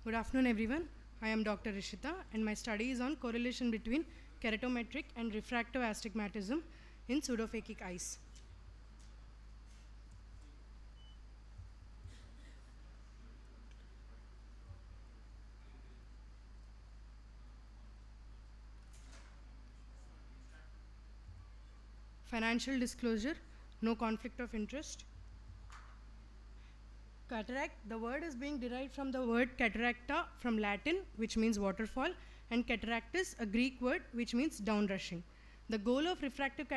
Good afternoon, everyone. I am Dr. Rishitha, and my study is on correlation between keratometric and refractive astigmatism in pseudophakic eyes. Financial disclosure, no conflict of interest. Cataract, the word is being derived from the word cataracta from Latin, which means waterfall, and cataractus, a Greek word which means downrushing. The goal of refractive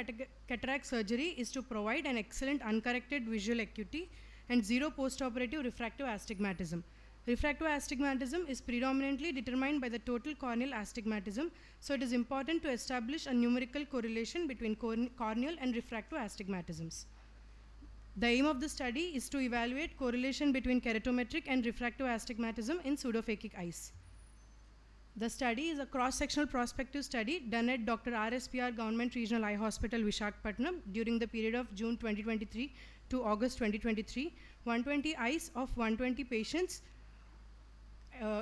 cataract surgery is to provide an excellent uncorrected visual acuity and zero postoperative refractive astigmatism. Refractive astigmatism is predominantly determined by the total corneal astigmatism, so it is important to establish a numerical correlation between corneal and refractive astigmatisms. The aim of the study is to evaluate correlation between keratometric and refractive astigmatism in pseudophakic eyes. The study is a cross-sectional prospective study done at Dr. RSPR Government Regional Eye Hospital, Visakhapatnam during the period of June 2023 to August 2023. 120 eyes of 120 patients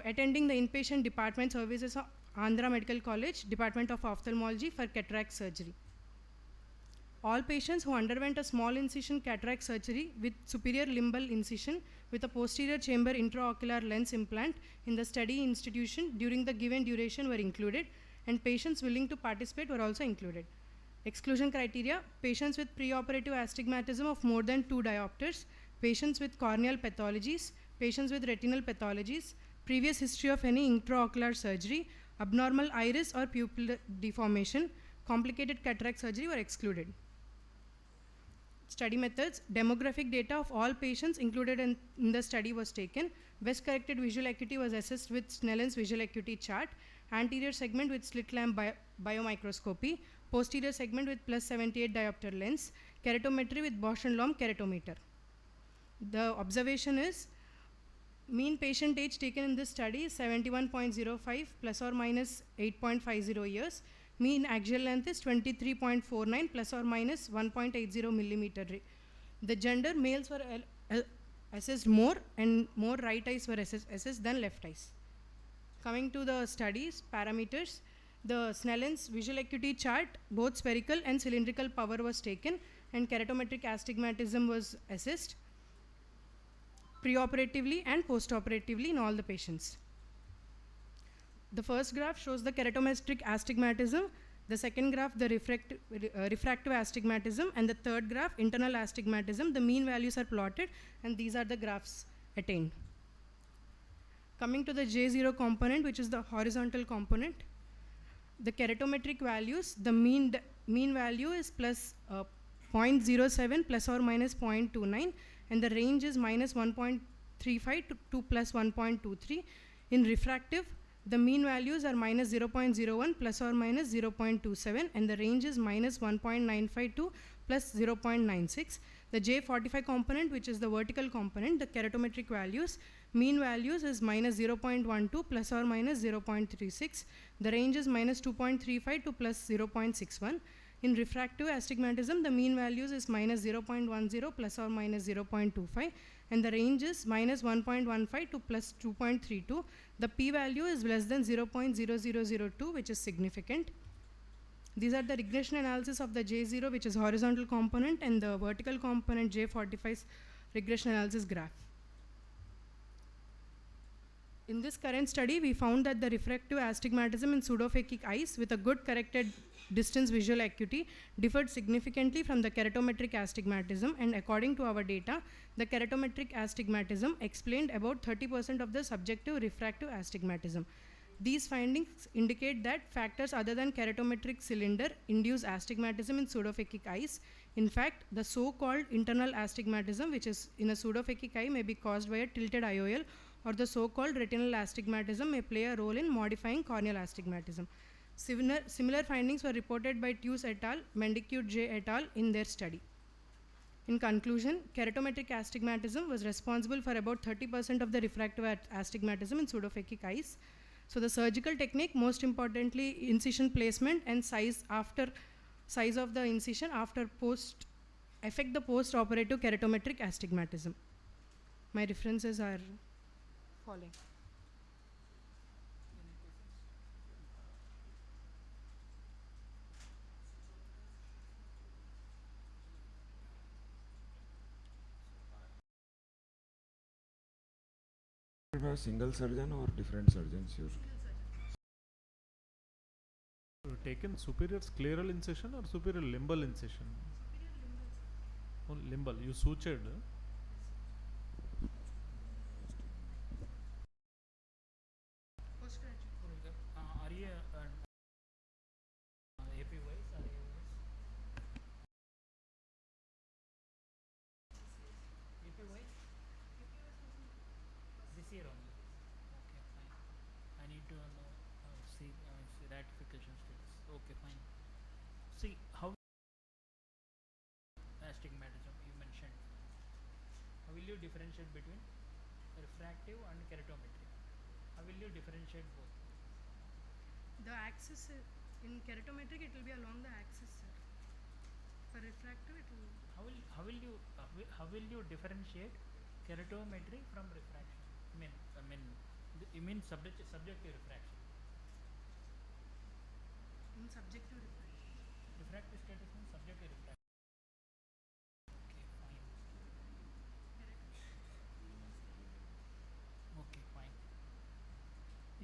attending the inpatient department services of Andhra Medical College, Department of Ophthalmology for cataract surgery. All patients who underwent a small incision cataract surgery with superior limbal incision with a posterior chamber intraocular lens implant in the study institution during the given duration were included, and patients willing to participate were also included. Exclusion criteria: patients with preoperative astigmatism of more than 2 diopters, patients with corneal pathologies, patients with retinal pathologies, previous history of any intraocular surgery, abnormal iris or pupil deformation, complicated cataract surgery were excluded. Study methods: demographic data of all patients included in the study was taken. Best corrected visual acuity was assessed with Snellen's visual acuity chart. Anterior segment with slit lamp biomicroscopy. Posterior segment with plus 78 diopter lens. Keratometry with Bausch and Lomb keratometer. The observation is mean patient age taken in this study is 71.05 plus or minus 8.50 years. Mean axial length is 23.49 plus or minus 1.80 millimeter. The gender: males were assessed more, and more right eyes were assessed than left eyes. Coming to the study's parameters, the Snellen's visual acuity chart, both spherical and cylindrical power was taken, and keratometric astigmatism was assessed preoperatively and postoperatively in all the patients. The first graph shows the keratometric astigmatism, the second graph the refractive astigmatism, and the third graph internal astigmatism. The mean values are plotted, and these are the graphs attained. Coming to the J0 component, which is the horizontal component, the keratometric values, the mean value is plus 0.07 plus or minus 0.29, and the range is minus 1.35 to plus 1.23. In refractive, the mean values are minus 0.01 plus or minus 0.27, and the range is minus 1.95 to plus 0.96. The J45 component, which is the vertical component, the keratometric values, mean values is minus 0.12 plus or minus 0.36. The range is minus 2.35 to plus 0.61. In refractive astigmatism, the mean values is minus 0.10 plus or minus 0.25, and the range is minus 1.15 to plus 2.32. The p-value is less than 0.0002, which is significant. These are the regression analysis of the J0, which is horizontal component, and the vertical component J45's regression analysis graph. In this current study, we found that the refractive astigmatism in pseudophakic eyes with a good corrected distance visual acuity differed significantly from the keratometric astigmatism, and according to our data, the keratometric astigmatism explained about 30% of the subjective refractive astigmatism. These findings indicate that factors other than keratometric cylinder induce astigmatism in pseudophakic eyes. In fact, the so-called internal astigmatism, which is in a pseudophakic eye, may be caused by a tilted IOL, or the so-called retinal astigmatism may play a role in modifying corneal astigmatism. Similar findings were reported by Tews et al., Mendicutt J. et al. In their study. In conclusion, keratometric astigmatism was responsible for about 30% of the refractive astigmatism in pseudophakic eyes. So the surgical technique, most importantly incision placement and size of the incision after affect the post-operative keratometric astigmatism. My references are following. are a single surgeon or different surgeons here? Taken superior scleral incision or superior limbal incision? Oh, limbal. You sutured. Are you AP wise or AIOS? AP wise? This year only. Okay, fine. I need to know, see ratification status. Okay, fine. See how astigmatism you mentioned. How will you differentiate between refractive and keratometric? How will you differentiate both? The axis in keratometric, it will be along the axis, sir. For refractive, it will. How will you differentiate keratometry from refraction? You mean subjective refraction. In subjective refraction. Refractive status means subjective refraction. Okay, fine. Okay, fine.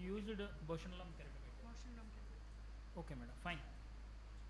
You used Boschenbaum keratometry. Motion lump. Okay, madam. Fine.